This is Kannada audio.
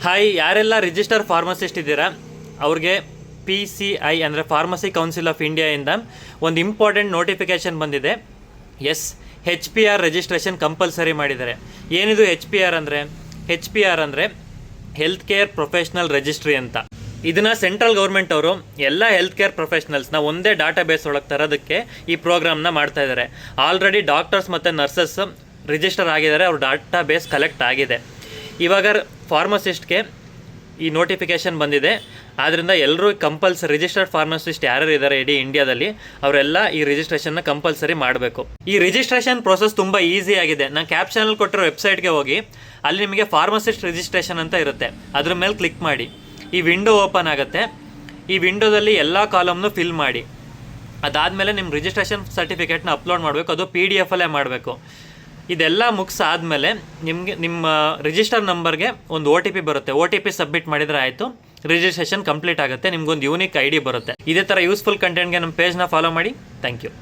ಹಾಯ್, ಯಾರೆಲ್ಲ ರಿಜಿಸ್ಟರ್ ಫಾರ್ಮಸಿಸ್ಟ್ ಇದ್ದೀರಾ ಅವ್ರಿಗೆ PCI ಅಂದರೆ ಫಾರ್ಮಸಿ ಕೌನ್ಸಿಲ್ ಆಫ್ ಇಂಡಿಯಾಯಿಂದ ಒಂದು ಇಂಪಾರ್ಟೆಂಟ್ ನೋಟಿಫಿಕೇಷನ್ ಬಂದಿದೆ. HPR ರಿಜಿಸ್ಟ್ರೇಷನ್ ಕಂಪಲ್ಸರಿ ಮಾಡಿದ್ದಾರೆ. ಏನಿದು HPR ಅಂದರೆ ಹೆಲ್ತ್ ಕೇರ್ ಪ್ರೊಫೆಷ್ನಲ್ ರಿಜಿಸ್ಟ್ರಿ ಅಂತ. ಇದನ್ನು ಸೆಂಟ್ರಲ್ ಗೌರ್ಮೆಂಟ್ ಅವರು ಎಲ್ಲ ಹೆಲ್ತ್ ಕೇರ್ ಪ್ರೊಫೆಷ್ನಲ್ಸ್ನ ಒಂದೇ ಡಾಟಾ ಬೇಸ್ ಒಳಗೆ ತರೋದಕ್ಕೆ ಈ ಪ್ರೋಗ್ರಾಮ್ನ ಮಾಡ್ತಾ ಇದ್ದಾರೆ. ಆಲ್ರೆಡಿ ಡಾಕ್ಟರ್ಸ್ ಮತ್ತು ನರ್ಸಸ್ ರಿಜಿಸ್ಟರ್ ಆಗಿದ್ದಾರೆ, ಅವ್ರ ಡಾಟಾ ಬೇಸ್ ಕಲೆಕ್ಟ್ ಆಗಿದೆ. ಇವಾಗ ಫಾರ್ಮಸಿಸ್ಟ್ಗೆ ಈ ನೋಟಿಫಿಕೇಷನ್ ಬಂದಿದೆ. ಆದ್ದರಿಂದ ಎಲ್ಲರೂ ರಿಜಿಸ್ಟರ್ಡ್ ಫಾರ್ಮಸಿಸ್ಟ್ ಯಾರ್ಯಾರು ಇದ್ದಾರೆ ಇಡೀ ಇಂಡಿಯಾದಲ್ಲಿ ಅವರೆಲ್ಲ ಈ ರಿಜಿಸ್ಟ್ರೇಷನ್ನ ಕಂಪಲ್ಸರಿ ಮಾಡಬೇಕು. ಈ ರಿಜಿಸ್ಟ್ರೇಷನ್ ಪ್ರೋಸೆಸ್ ತುಂಬ ಈಸಿ ಆಗಿದೆ. ನಾನು ಕ್ಯಾಪ್ಷನಲ್ಲಿ ಕೊಟ್ಟಿರೋ ವೆಬ್ಸೈಟ್ಗೆ ಹೋಗಿ ಅಲ್ಲಿ ನಿಮಗೆ ಫಾರ್ಮಸಿಸ್ಟ್ ರಿಜಿಸ್ಟ್ರೇಷನ್ ಅಂತ ಇರುತ್ತೆ, ಅದ್ರ ಮೇಲೆ ಕ್ಲಿಕ್ ಮಾಡಿ. ಈ ವಿಂಡೋ ಓಪನ್ ಆಗುತ್ತೆ. ಈ ವಿಂಡೋದಲ್ಲಿ ಎಲ್ಲ ಕಾಲಮ್ನು ಫಿಲ್ ಮಾಡಿ. ಅದಾದಮೇಲೆ ನಿಮ್ಮ ರಿಜಿಸ್ಟ್ರೇಷನ್ ಸರ್ಟಿಫಿಕೇಟ್ನ ಅಪ್ಲೋಡ್ ಮಾಡಬೇಕು. ಅದು PDF ಅಲ್ಲೇ ಮಾಡಬೇಕು. ಇದೆಲ್ಲ ಮುಗಿಸಾದ್ಮೇಲೆ ನಿಮ್ಮ ರಿಜಿಸ್ಟರ್ ನಂಬರ್ಗೆ ಒಂದು OTP ಬರುತ್ತೆ. OTP ಸಬ್ಮಿಟ್ ಮಾಡಿದರೆ ಆಯಿತು, ರಿಜಿಸ್ಟ್ರೇಷನ್ ಕಂಪ್ಲೀಟ್ ಆಗುತ್ತೆ. ನಿಮ್ಗೊಂದು ಯೂನಿಕ್ ID ಬರುತ್ತೆ. ಇದೇ ಥರ ಯೂಸ್ಫುಲ್ ಕಂಟೆಂಟ್ಗೆ ನಮ್ಮ ಪೇಜ್ನ ಫಾಲೋ ಮಾಡಿ. Thank you.